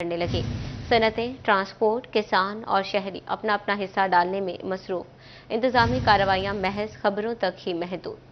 करने लगे। सनतें, ट्रांसपोर्ट, किसान और शहरी अपना अपना हिस्सा डालने में मसरूफ। इंतजामी कार्रवाइयां महज खबरों तक ही महदूद।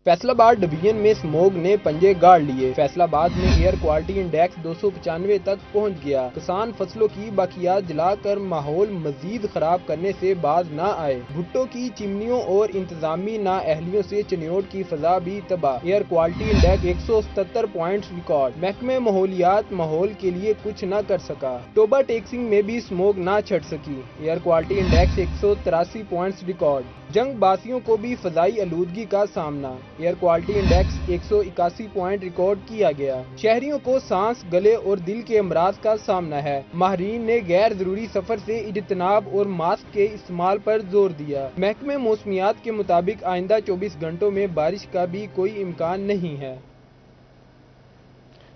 फैसलाबाद डिवीजन में स्मॉग ने पंजे गाड़ लिए। फैसलाबाद में एयर क्वालिटी इंडेक्स 295 तक पहुंच गया। किसान फसलों की बाकियात जलाकर माहौल मजीद खराब करने से बाज न आए। भुट्टो की चिमनियों और इंतजामी नाअहलियों से चिन्योट की फजा भी तबाह। Air quality index 177 point record. महकमे माहौलियात माहौल के लिए कुछ न कर सका। टोबा टेक्सिंग में भी स्मॉग न छट सकी। Air quality index 183 point record. जंग बासियों को भी फजाई आलूदगी का सामना। Air quality index 181 point record किया गया। शहरियों को सांस, गले और दिल के अमराज का सामना है। माहरीन ने गैर जरूरी सफर से इज्तनाब और मास्क के इस्तेमाल पर जोर दिया। महकमे मौसमियात के मुताबिक आइंदा 24 घंटों में बारिश का भी कोई इम्कान नहीं है।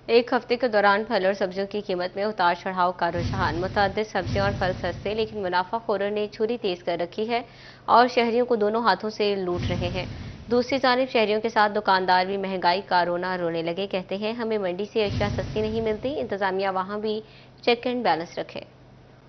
एक हफ्ते के दौरान फल और सब्जियों की कीमत में उतार चढ़ाव का रुझान। मुतअद्दिद सब्जियां और फल सस्ते, लेकिन मुनाफाखोरों ने छुरी तेज कर रखी है और शहरियों को दोनों हाथों से लूट रहे हैं। दूसरी जानिब शहरियों के साथ दुकानदार भी महंगाई का रोना रोने लगे। कहते हैं हमें मंडी से अशिया सस्ती नहीं मिलती। इंतजामिया वहां भी चेक एंड बैलेंस रखे।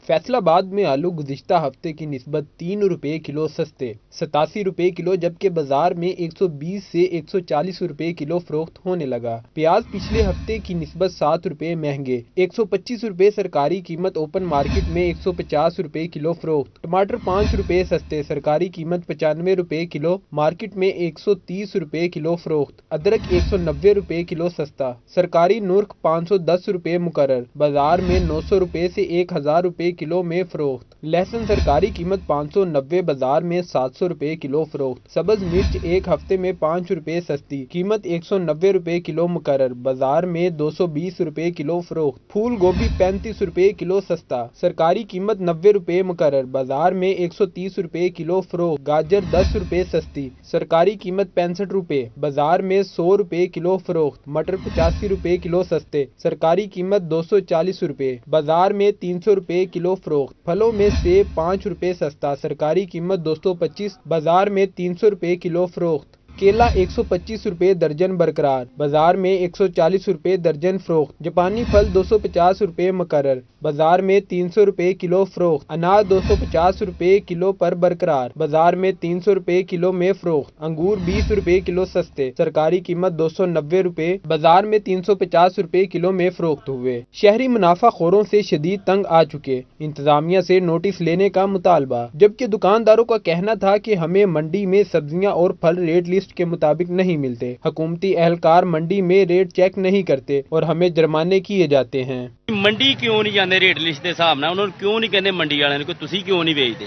फैसलाबाद में आलू गुज़िश्ता हफ्ते की निस्बत 3 रुपए किलो सस्ते, 87 रुपए किलो, जबकि बाजार में 120 से 140 रुपए किलो फरोख्त होने लगा। प्याज पिछले हफ्ते की निस्बत 7 रुपए महंगे, 125 रुपए सरकारी कीमत। ओपन मार्केट में 150 रुपए किलो फरोख्त। टमाटर 5 रुपए सस्ते, सरकारी कीमत 95 रुपए किलो, मार्केट में 130 रुपए किलो फरोख्त। अदरक 190 रुपए किलो सस्ता, सरकारी नुर्ख 510 रुपए मुकर्रर, बाजार में 900 रुपए से 1000 रुपए किलो में फरोख्त। लहसुन सरकारी कीमत 590, बाजार में 700 रुपए किलो फरोख्त। सब्ज मिर्च एक हफ्ते में 5 रुपए सस्ती, कीमत 190 रुपए किलो मुकर्रर, बाजार में 220 रुपए किलो फरोख्त। फूल गोभी 35 रुपए किलो सस्ता, सरकारी कीमत 90 रुपए मुकर्रर, बाजार में 130 रुपए किलो फरोख्त। गाजर 10 रुपए सस्ती, सरकारी कीमत 65 रुपए, बाजार में 100 रुपए किलो फरोख्त। मटर 85 रुपए किलो सस्ते, सरकारी कीमत 240 रुपए, बाजार में 300 रुपए किलो फरोख्त। फलों में सेब 5 रुपए सस्ता, सरकारी कीमत 225, बाजार में 300 रुपए किलो फरोख्त। केला 125 रुपए दर्जन बरकरार, बाजार में 140 रुपए दर्जन फरोख्त। जापानी फल 250 रुपए मुकर्रर, बाजार में 300 रुपए किलो फरोख्त। अनार 250 रुपए किलो पर बरकरार, बाजार में 300 रुपए किलो में फरोख्त। अंगूर 20 रुपए किलो सस्ते, सरकारी कीमत 290 रुपए, बाजार में 350 रुपए किलो में फरोख्त हुए। शहरी मुनाफाखोरों से शदीद तंग आ चुके। इंतजामिया से नोटिस लेने का मुतालबा, जबकि दुकानदारों का कहना था कि हमें मंडी में सब्जियां और फल रेट लिस्ट के मुताबिक नहीं मिलते। हुकूमती एहलकार मंडी में रेट चेक नहीं करते और हमें जुर्माने किए जाते हैं। ਮੰਡੀ ਕਿਉਂ ਨਹੀਂ ਜਾਂਦੇ ਰੇਟ ਲਿਸਟ ਦੇ ਹਿਸਾਬ ਨਾਲ? ਉਹਨਾਂ ਨੂੰ ਕਿਉਂ ਨਹੀਂ ਕਹਿੰਦੇ ਮੰਡੀ ਵਾਲਿਆਂ ਨੂੰ ਕਿ ਤੁਸੀਂ ਕਿਉਂ ਨਹੀਂ ਵੇਚਦੇ?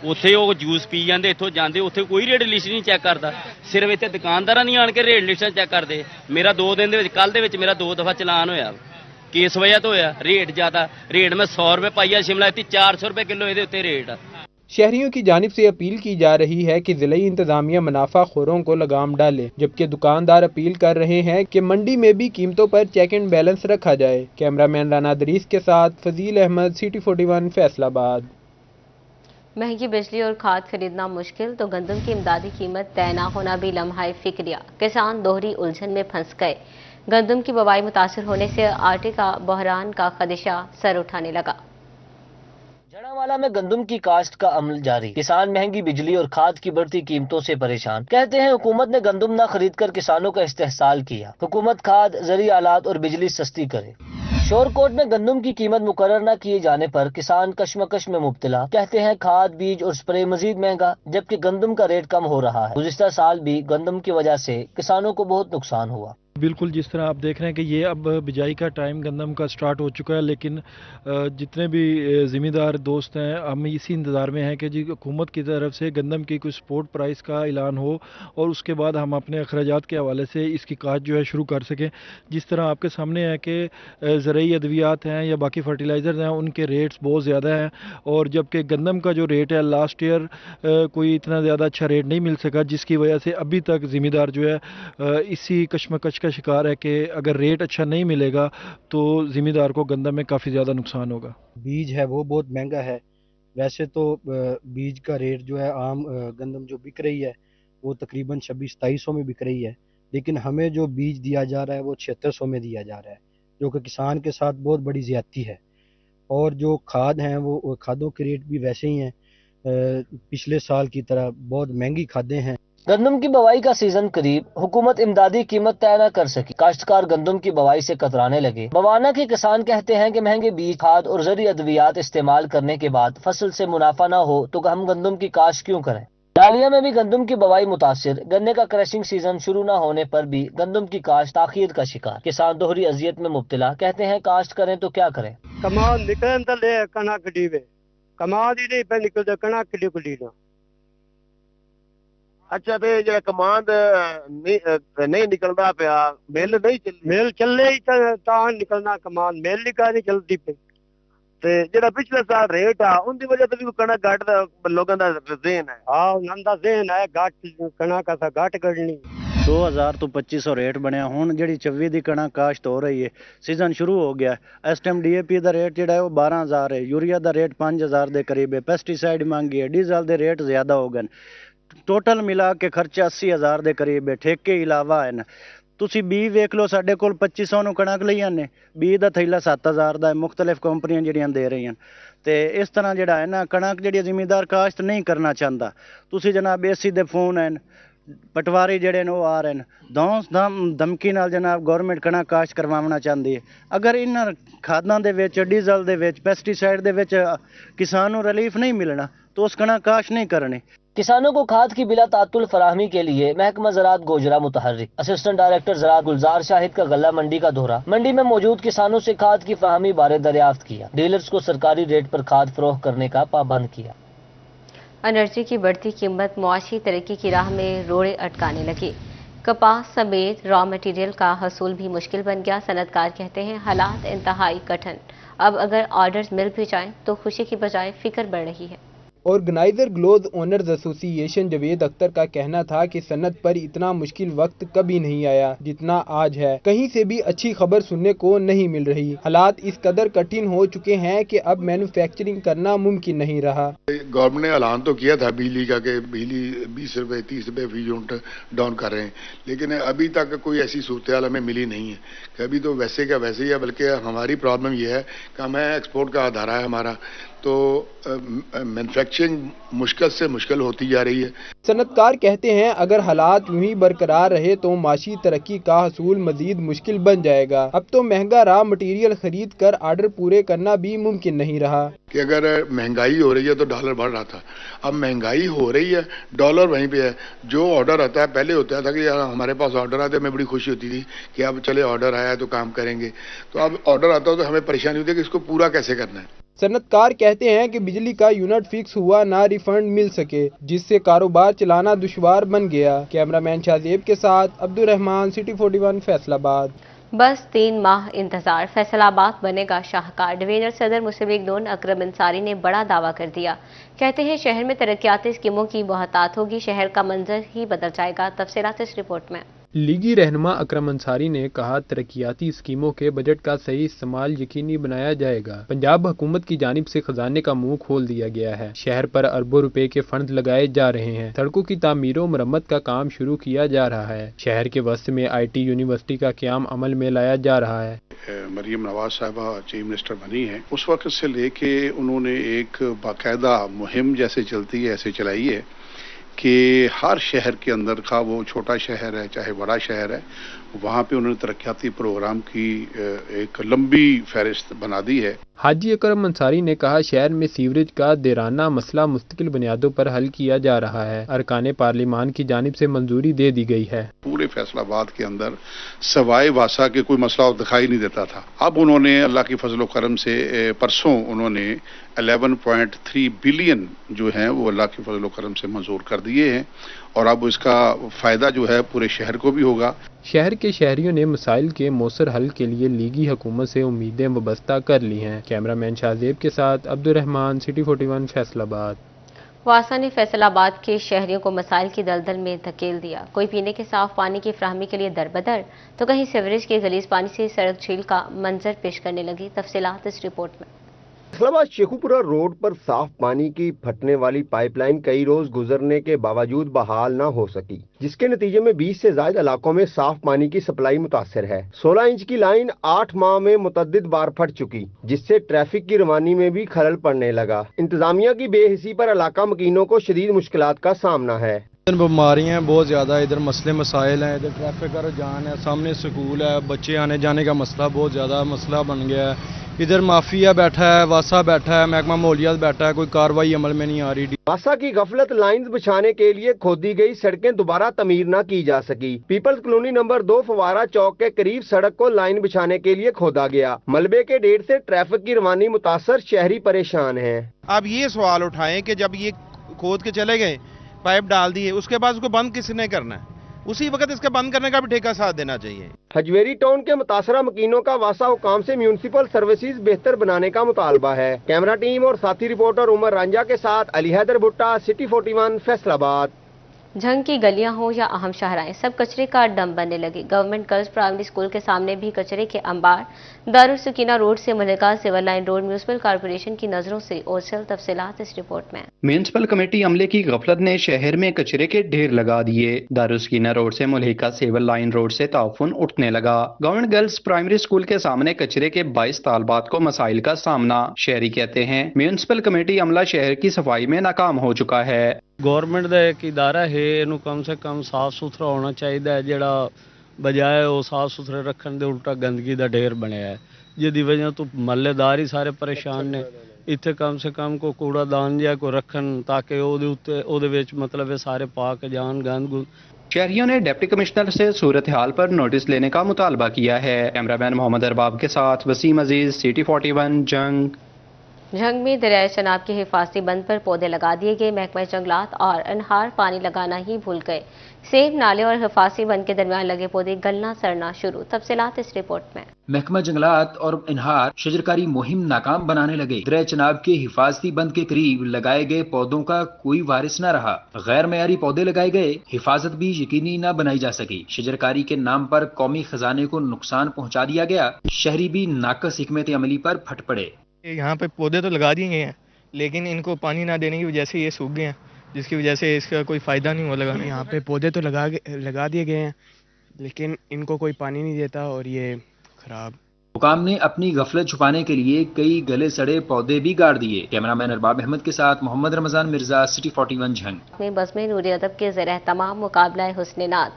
ਉੱਥੇ ਉਹ ਜੂਸ ਪੀ ਜਾਂਦੇ, ਇੱਥੋਂ ਜਾਂਦੇ, ਉੱਥੇ ਕੋਈ ਰੇਟ ਲਿਸਟ ਨਹੀਂ ਚੈੱਕ ਕਰਦਾ। ਸਿਰਫ ਇੱਥੇ ਦੁਕਾਨਦਾਰਾਂ ਨਹੀਂ ਆਣ ਕੇ ਰੇਟ ਲਿਸਟਾਂ ਚੈੱਕ ਕਰਦੇ। ਮੇਰਾ 2 ਦਿਨ ਦੇ ਵਿੱਚ, ਕੱਲ ਦੇ ਵਿੱਚ ਮੇਰਾ 2 ਦਫਾ ਚਲਾਨ ਹੋਇਆ। ਕਿਸ ਵਜ੍ਹਾ ਤੋਂ ਹੋਇਆ? ਰੇਟ ਜ਼ਿਆਦਾ। ਰੇਟ ਮੈਂ 100 रुपए पाइया शिमला इतनी 400 रुपए किलो ਇਹਦੇ ਉੱਤੇ ਰੇਟ। शहरियों की जानिब से अपील की जा रही है कि जिले इंतजामिया मुनाफाखोरों को लगाम डाले, जबकि दुकानदार अपील कर रहे हैं कि मंडी में भी कीमतों पर चेक एंड बैलेंस रखा जाए। कैमरामैन राना दरीस के साथ फजील अहमद, सिटी 41, फैसलाबाद। महंगी बिजली और खाद खरीदना मुश्किल तो गंदम की इमदादी कीमत तय न होना भी लम्हा फिक्रिया। किसान दोहरी उलझन में फंस गए। गंदम की बुवाई मुतासर होने से आटे का बहरान का खदशा सर उठाने लगा। जड़ावाला में गंदम की काश्त का अमल जारी। किसान महंगी बिजली और खाद की बढ़ती कीमतों से परेशान। कहते हैं हुकूमत ने गंदम न खरीद कर किसानों का इस्तेहसाल किया। हुकूमत खाद, ज़रूरी आलात और बिजली सस्ती करे। शोरकोट में गंदम की कीमत मुकर्रर न किए जाने पर किसान कश्मकश में मुब्तला। कहते हैं खाद, बीज और स्प्रे मजीद महंगा, जबकि गंदम का रेट कम हो रहा है। गुज़िश्ता साल भी गंदम की वजह से किसानों को बहुत नुकसान हुआ। बिल्कुल, जिस तरह आप देख रहे हैं कि ये अब बिजाई का टाइम गंदम का स्टार्ट हो चुका है, लेकिन जितने भी ज़िम्मेदार दोस्त हैं, हम इसी इंतज़ार में हैं कि जी हुकूमत की तरफ से गंदम की कुछ सपोर्ट प्राइस का ऐलान हो और उसके बाद हम अपने अखराजात के हवाले से इसकी काश्त जो है शुरू कर सकें। जिस तरह आपके सामने है कि ज़रूरी अद्वियात हैं या बाकी फर्टिलाइज़र हैं, उनके रेट्स बहुत ज़्यादा हैं, और जबकि गंदम का जो रेट है लास्ट ईयर कोई इतना ज़्यादा अच्छा रेट नहीं मिल सका, जिसकी वजह से अभी तक ज़िम्मेदार जो है इसी कश्मकश का शिकार है कि अगर रेट अच्छा नहीं मिलेगा तो ज़िम्मेदार को गंदम में काफ़ी ज़्यादा नुकसान होगा। बीज है वो बहुत महंगा है। वैसे तो बीज का रेट जो है आम गंदम जो बिक रही है वो तकरीबन 26-2700 में बिक रही है, लेकिन हमें जो बीज दिया जा रहा है वो 7600 में दिया जा रहा है। जो कि किसान के साथ बहुत बड़ी ज़्यादती है। और जो खाद हैं वो खादों के रेट भी वैसे ही हैं, पिछले साल की तरह बहुत महंगी खादें हैं। गंदम की बुवाई का सीजन करीब, हुकूमत इमदादी कीमत तय न कर सकी, काश्तकार गंदम की बुवाई से कतराने लगे। बवाना के किसान कहते हैं कि महंगे बीज, खाद और ज़रूरी अद्वियात इस्तेमाल करने के बाद फसल से मुनाफा न हो तो हम गंदम की काश्त क्यों करें। डालिया में भी गंदम की बुवाई मुतासिर, गन्ने का क्रशिंग सीजन शुरू न होने पर भी गंदम की काश्त ताखीर का शिकार, किसान दोहरी अजियत में मुब्तला, कहते हैं काश्त करें तो क्या करें। कमाल निकलन तो ले कनक डीवे, कमाल ही नहीं पे निकलते कनक डी ना। अच्छा ते जेड़ा कमांद नहीं निकलदा पिया, मिल नहीं चली, मेल चले ही ता निकलना कमाल, मेल ही का नहीं चलती पे। ते जेड़ा पिछले साल रेट आ उनदी वजह ते भी कणक घट दा लोगां दा ज़हन है। हाँ नंदा ज़हन है घट कनक सा घट करनी। 2000 तो 2500 रेट बनया। हुण जिहड़ी 24 दी कणक काश्त हो रही है, सीजन शुरू हो गया है। इस टाइम DAP दा रेट जिहड़ा है वो 12000 है, यूरिया दा रेट 5000 दे करीब है, पेस्टिसाइड महंगी है, डीजल दे रेट ज़्यादा हो गए। टोटल मिला के खर्चा 80000 ਦੇ ਕਰੀਬ ਹੈ। ਠੇਕੇ ਇਲਾਵਾ ਹੈ ਨਾ, ਤੁਸੀਂ ਬੀ ਵੇਖ ਲਓ, ਸਾਡੇ ਕੋਲ 2500 ਨੂੰ ਕਣਕ ਲਈ ਜਾਂਦੇ, ਬੀ ਦਾ ਥੈਲਾ 7000 ਦਾ ਹੈ, ਮੁxtਲਿਫ ਕੰਪਨੀਆਂ ਜਿਹੜੀਆਂ ਦੇ ਰਹੀਆਂ। ਤੇ ਇਸ ਤਰ੍ਹਾਂ ਜਿਹੜਾ ਹੈ ਨਾ, ਕਣਕ ਜਿਹੜੀ ਜ਼ਿਮੀਂਦਾਰ ਕਾਸ਼ਤ ਨਹੀਂ ਕਰਨਾ ਚਾਹੁੰਦਾ। ਤੁਸੀਂ ਜਨਾਬ AC ਦੇ ਫੋਨ ਹਨ, ਪਟਵਾਰੀ ਜਿਹੜੇ ਨੇ ਉਹ ਆ ਰਹੇ ਨੇ, ਧਮਕੀ ਨਾਲ ਜਨਾਬ ਗਵਰਨਮੈਂਟ ਕਣਕ ਕਾਸ਼ਤ ਕਰਵਾਉਣਾ ਚਾਹੁੰਦੀ ਹੈ। ਅਗਰ ਇਹਨਾਂ ਖਾਦਾਂ ਦੇ ਵਿੱਚ, ਡੀਜ਼ਲ ਦੇ ਵਿੱਚ, ਪੈਸਟੀਸਾइड ਦੇ ਵਿੱਚ किसान ਨੂੰ ਰਿਲੀਫ नहीं मिलना तो उस कणक काश्त नहीं करनी। किसानों को खाद की बिला तातुल फराहमी के लिए महकमा ज़राअत गोजरा मुतहर्रिक। असिस्टेंट डायरेक्टर ज़राअत गुलजार शाहिद का गल्ला मंडी का दौरा, मंडी में मौजूद किसानों से खाद की फराहमी बारे दरियाफ्त किया, डीलर्स को सरकारी रेट पर खाद फरोख्त करने का पाबंद किया। एनर्जी की बढ़ती कीमत मुआशी तरक्की की राह में रोड़े अटकाने लगी। कपास समेत रॉ मटेरियल का हसूल भी मुश्किल बन गया। सनतकार कहते हैं हालात इंतहाई कठिन, अब अगर ऑर्डर्स मिल भी जाएं तो खुशी की बजाय फिक्र बढ़ रही है। Organizer gloves owners association Javed Akhtar का कहना था कि सनत पर इतना मुश्किल वक्त कभी नहीं आया जितना आज है। कहीं से भी अच्छी खबर सुनने को नहीं मिल रही। हालात इस कदर कठिन हो चुके हैं कि अब मैन्युफैक्चरिंग करना मुमकिन नहीं रहा। गवर्नमेंट ने ऐलान तो किया था बिजली का कि बिजली 20 रुपए 30 रुपए फी यूनिट डाउन कर रहे हैं, लेकिन अभी तक कोई ऐसी सूरत हाल हमें मिली नहीं है कि अभी तो वैसे का वैसे ही है। बल्कि हमारी प्रॉब्लम यह है कि हमें एक्सपोर्ट का आधार है हमारा, तो मैन्युफैक्चरिंग मुश्किल से मुश्किल होती जा रही है। सनतकार कहते हैं अगर हालात यूं ही बरकरार रहे तो माशी तरक्की का हसूल मजीद मुश्किल बन जाएगा। अब तो महंगा रॉ मटेरियल खरीद कर आर्डर पूरे करना भी मुमकिन नहीं रहा। कि अगर महंगाई हो रही है तो डॉलर बढ़ रहा था, अब महंगाई हो रही है डॉलर वहीं पे है। जो ऑर्डर आता है, पहले होता था कि यार हमारे पास ऑर्डर आते, हमें बड़ी खुशी होती थी कि अब चले ऑर्डर आया तो काम करेंगे, तो अब ऑर्डर आता हो तो हमें परेशानी होती है कि इसको पूरा कैसे करना है। सनतकार कहते हैं कि बिजली का यूनिट फिक्स हुआ ना रिफंड मिल सके, जिससे कारोबार चलाना दुश्वार बन गया। कैमरामैन शाहजेब के साथ अब्दुल रहमान, सिटी 41 फैसलाबाद। बस 3 माह इंतजार, फैसलाबाद बनेगा शाहकार। डिवीजनल सदर मुस्लिम लीग नून अकरम अंसारी ने बड़ा दावा कर दिया। कहते हैं शहर में तरक्याती स्कीमों की बहुतात होगी, शहर का मंजर ही बदल जाएगा। तफसीलात इस रिपोर्ट में। लीगी रहनुमा अकरम अंसारी ने कहा तरक्याती स्कीमों के बजट का सही इस्तेमाल यकीनी बनाया जाएगा। पंजाब हुकूमत की जानिब से खजाने का मुंह खोल दिया गया है। शहर पर अरबों रुपए के फंड लगाए जा रहे हैं। सड़कों की तामीर और मरम्मत का काम शुरू किया जा रहा है। शहर के वस्त में IT यूनिवर्सिटी का क़याम अमल में लाया जा रहा है। मरियम नवाज साहबा चीफ मिनिस्टर बनी है, उस वक्त से लेके उन्होंने एक बाकायदा मुहिम जैसे चलती है ऐसे चलाई है कि हर शहर के अंदर का, वो छोटा शहर है चाहे बड़ा शहर है, वहाँ पे उन्होंने तरक्याती प्रोग्राम की एक लंबी फहरिस्त बना दी है। हाजी अकरम अंसारी ने कहा शहर में सीवरेज का देराना मसला मुस्तकिल बुनियादों पर हल किया जा रहा है। अरकान पार्लिमान की जानिब से मंजूरी दे दी गई है। पूरे फैसलाबाद के अंदर सवाए वासा के कोई मसला दिखाई नहीं देता था। अब उन्होंने अल्लाह की फजल करम से परसों उन्होंने 11.3 बिलियन जो है वो अल्लाह की फजल करम से मंजूर कर दिए हैं, और अब इसका फायदा जो है पूरे शहर को भी होगा। शहर के शहरियों ने मसाइल के मौसर हल के लिए लीगी हुकूमत से उम्मीदें वाबस्ता कर ली हैं। कैमरामैन शाहजेब के साथ अब्दुल रहमान, सिटी 41 फैसलाबाद। वासा ने फैसलाबाद के शहरियों को मसाइल की दलदल में धकेल दिया। कोई पीने के साफ पानी की फराहमी के लिए दरबदर, तो कहीं सीवरेज के गलीज पानी से सड़क झील का मंजर पेश करने लगी। तफसीलात इस रिपोर्ट में। فیصل آباد شیخوپورہ روڈ پر صاف پانی کی پھٹنے والی پائپ لائن کئی روز گزرنے کے باوجود بحال نہ ہو سکی، جس کے نتیجے میں 20 سے زائد علاقوں میں صاف پانی کی سپلائی متاثر ہے۔ 16 انچ کی لائن 8 ماہ میں متعدد بار پھٹ چکی، جس سے ٹریفک کی روانی میں بھی خلل پڑنے لگا۔ انتظامیہ کی بے حسی پر علاقہ مکینوں کو شدید مشکلات کا سامنا ہے۔ بیماریاں ہیں بہت زیادہ، ادھر مسئلے مسائل ہیں، ادھر ٹریفک کا رجحان ہے، سامنے سکول ہے، بچے آنے جانے کا مسئلہ بہت زیادہ مسئلہ بن گیا ہے۔ ادھر مافیا بیٹھا ہے، واسا بیٹھا ہے، محکمہ ماحولیات بیٹھا ہے، کوئی کارروائی عمل میں نہیں آ رہی۔ واسا کی غفلت لائنز بچھانے کے لیے کھودی گئی سڑکیں دوبارہ تعمیر نہ کی جا سکی۔ پیپلز کالونی نمبر 2 فوارہ چوک کے قریب سڑک کو لائن بچھانے کے لیے کھودا گیا۔ ملبے کے ڈھیر سے ٹریفک کی روانی متاثر، شہری پریشان ہیں۔ اب یہ سوال اٹھائیں کہ جب یہ کھود کے چلے گئے، پائپ ڈال دیے، اس کے بعد اس کو بند کس نے کرنا ہے؟ اسی وقت اس کے بند کرنے کا بھی ٹھیکہ ساتھ دینا چاہیے۔ حجویری ٹاؤن کے متاثرہ مکینوں کا واسا حکام سے میونسپل سروسز بہتر بنانے کا مطالبہ ہے۔ کیمرہ ٹیم اور ساتھی رپورٹر عمر رانجھا کے ساتھ علی حیدر بھٹا، سٹی 41 فیصل آباد۔ جھنگ کی گلیاں ہوں یا اہم شاہراہیں، سب کچرے کا ڈمپ بننے لگے۔ گورنمنٹ گرلز پرائمری اسکول کے سامنے بھی کچرے کے انبار۔ دارالسکینہ روڈ سے ملکہ civil line road municipal corporation کی نظروں سے اوجھل۔ تفصیلات اس رپورٹ میں۔ میونسپل کمیٹی عملے کی غفلت نے شہر میں کچرے کے ڈھیر لگا دیے۔ دارالسکینہ روڈ سے ملکہ سول لائن روڈ سے تعفن اٹھنے لگا۔ گورنمنٹ گرلز پرائمری اسکول کے سامنے کچرے کے 22 طالبات کو مسائل کا سامنا۔ شہری کہتے ہیں میونسپل کمیٹی عملہ شہر کی صفائی میں ناکام ہو چکا ہے۔ گورنمنٹ دا ایک ادارہ ہے، اینو کم سے کم صاف ستھرا ہونا چاہیے، جڑا بجائے وہ صاف ستھرے رکھن دے الٹا گندگی دا ڈھیر بنیا ہے، جدی وجہ تو محلے دار ہی سارے پریشان نے۔ اتنے کم سے کم کو کوڑا دان یا کو رکھن تاکہ او دے وچ مطلب سارے پاک جان گند شہریوں نے ڈپٹی کمشنر سے صورتحال پر نوٹس لینے کا مطالبہ کیا ہے۔ کیمرہ مین محمد ارباب کے ساتھ وسیم عزیز، سٹی 41 جنگ۔ جھنگ میں دریائے چناب کے حفاظتی بند پر پودے لگا دیے گئے۔ محکمہ جنگلات اور انہار پانی لگانا ہی بھول گئے۔ سیب، نالے اور حفاظتی بند کے درمیان لگے پودے گلنا سڑنا شروع۔ تفصیلات اس رپورٹ میں۔ محکمہ جنگلات اور انہار شجرکاری مہم ناکام بنانے لگے۔ دریائے چناب کے حفاظتی بند کے قریب لگائے گئے پودوں کا کوئی وارث نہ رہا۔ غیر معیاری پودے لگائے گئے، حفاظت بھی یقینی نہ بنائی جا سکی۔ شجرکاری کے نام پر قومی خزانے کو نقصان پہنچا دیا گیا۔ شہری بھی ناقص حکمت عملی پر پھٹ پڑے۔ یہاں پہ پودے تو لگا دیے گئے ہیں، لیکن ان کو پانی نہ دینے کی وجہ سے یہ سوکھ گئے ہیں، جس کی وجہ سے اس کا کوئی فائدہ نہیں ہوا لگانے۔ یہاں پہ پودے تو لگا دیے گئے ہیں، لیکن ان کو کوئی پانی نہیں دیتا اور یہ خراب۔ حکام نے اپنی غفلت چھپانے کے لیے کئی گلے سڑے پودے بھی گاڑ دیے۔ کیمرہ مین ارباب احمد کے ساتھ محمد رمضان مرزا، سٹی 41 جھنگ۔ میں بزم نور ادب کے زیر اہتمام مقابلہ حسن نعت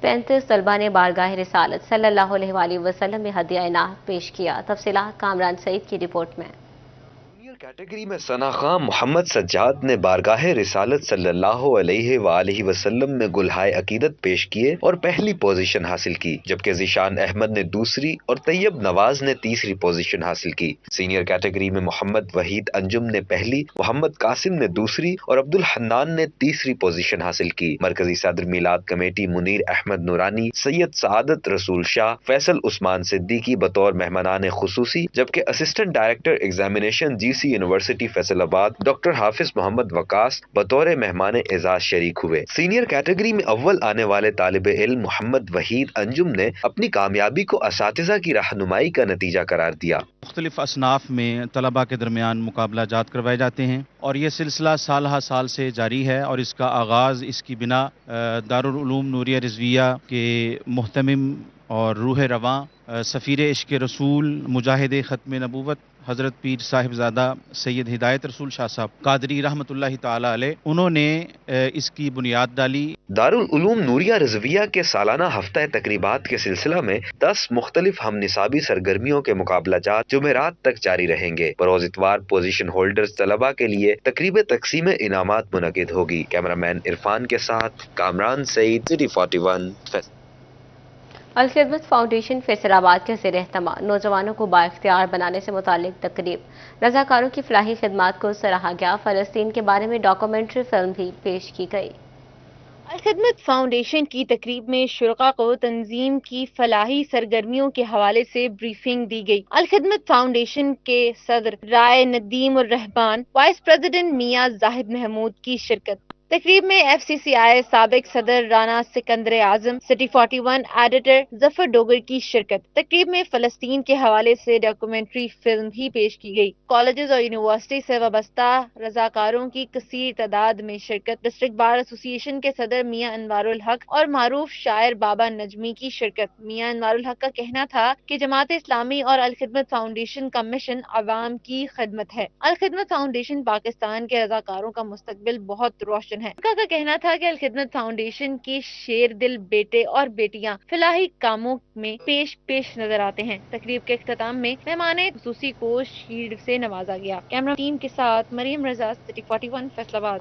35 طلبہ نے بارگاہ رسالت صلی اللہ علیہ وآلہ وسلم میں ہدیہ نعت پیش کیا۔ تفصیلات کامران سعید کی رپورٹ میں۔ کیٹیگری میں ثنا خاں محمد سجاد نے بارگاہ رسالت صلی اللہ علیہ وآلہ وسلم میں گلہائے عقیدت پیش کیے اور پہلی پوزیشن حاصل کی، جبکہ ذیشان احمد نے دوسری اور طیب نواز نے تیسری پوزیشن حاصل کی۔ سینئر کیٹیگری میں محمد وحید انجم نے پہلی، محمد قاسم نے دوسری اور عبد الحنان نے تیسری پوزیشن حاصل کی۔ مرکزی صدر میلاد کمیٹی منیر احمد نورانی، سید سعادت رسول شاہ، فیصل عثمان صدیقی بطور مہمانان خصوصی، جبکہ assistant director examination GC university Faisal آباد ڈاکٹر حافظ محمد وقاص بطور مہمان اعزاز شریک ہوئے۔ سینئر کیٹیگری میں اول آنے والے طالب علم محمد وحید انجم نے اپنی کامیابی کو اساتذہ کی رہنمائی کا نتیجہ قرار دیا۔ مختلف اصناف میں طلباء کے درمیان مقابلہ جات کروائے جاتے ہیں اور یہ سلسلہ سال ہر سال سے جاری ہے، اور اس کا آغاز، اس کی بنا دارالعلوم نوریہ رضویہ کے محتمم اور روح رواں سفیر عشق رسول مجاہد ختم نبوت حضرت پیر صاحبزادہ سید ہدایت رسول شاہ صاحب قادری رحمۃ اللہ تعالی علیہ، انہوں نے اس کی بنیاد ڈالی۔ دارالعلوم نوریہ رضویہ کے سالانہ ہفتہ تقریبات کے سلسلہ میں 10 مختلف ہم نصابی سرگرمیوں کے مقابلہ جات جمعرات تک جاری رہیں گے۔ بروز اتوار پوزیشن ہولڈرز طلباء کے لیے تقریب تقسیم انعامات منعقد ہوگی۔ کیمرہ مین عرفان کے ساتھ کامران سعید، سٹی 41۔ الخدمت فاؤنڈیشن فیصل آباد کے زیر اہتمام نوجوانوں کو بااختیار بنانے سے متعلق تقریب، رضاکاروں کی فلاحی خدمات کو سراہا گیا۔ فلسطین کے بارے میں ڈاکومنٹری فلم بھی پیش کی گئی۔ الخدمت فاؤنڈیشن کی تقریب میں شرکاء کو تنظیم کی فلاحی سرگرمیوں کے حوالے سے بریفنگ دی گئی۔ الخدمت فاؤنڈیشن کے صدر رائے ندیم الرحمان، وائس پریزیڈنٹ میاں زاہد محمود کی شرکت۔ तकरीब में FCCI साबिक सदर राना सिकंदर आजम, सिटी 41 एडिटर जफर डोगर की शिरकत। तकरीब में फलस्तीन के हवाले से डॉक्यूमेंट्री फिल्म भी पेश की गई। कॉलेजेस और यूनिवर्सिटी से वाबस्ता रजाकारों की कसीर तादाद में शिरकत। डिस्ट्रिक्ट बार एसोसिएशन के सदर मियां अनवारुल हक और मारूफ शायर बाबा नजमी की शिरकत। मियां अनवारुल हक का कहना था कि जमात इस्लामी और अल खिदमत फाउंडेशन का मिशन अवाम की खिदमत है। अल खिदमत फाउंडेशन पाकिस्तान के रजाकारों का मुस्तकबिल बहुत रोशन है। उनका का कहना था कि अल खिदमत फाउंडेशन के शेर दिल बेटे और बेटियां फलाही कामों में पेश नजर आते हैं। तकरीब के इख्तिताम में मेहमाने खुसूसी को शील्ड से नवाजा गया। कैमरा टीम के साथ मरियम रजा, सिटी 41 फैसलाबाद।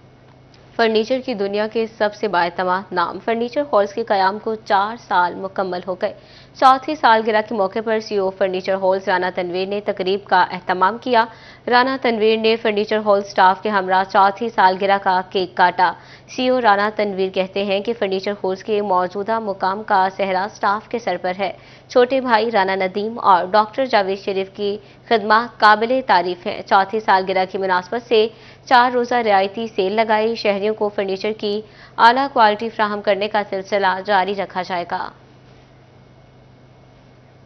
फर्नीचर की दुनिया के सबसे बाएतमाद नाम फर्नीचर हॉल्स के कयाम को 4 साल मुकम्मल हो गए। चौथी सालगिरह के मौके पर CEO furniture halls Rana Tanveer ने तकरीब का एहतमाम किया। राना तनवीर ने फर्नीचर हॉल स्टाफ के हमरा चौथी सालगिरह का केक काटा। CEO राना तनवीर कहते हैं कि फर्नीचर हॉल्स के मौजूदा मुकाम का सेहरा स्टाफ के सर पर है। छोटे भाई राना नदीम और डॉक्टर जावेद शरीफ की खिदमत काबिल तारीफ है। चौथी सालगिरह की मुनासबत से 4 रोज़ा रियायती सेल लगाई। शहरियों को फर्नीचर की आला क्वालिटी फ्राहम करने का सिलसिला जारी रखा जाएगा।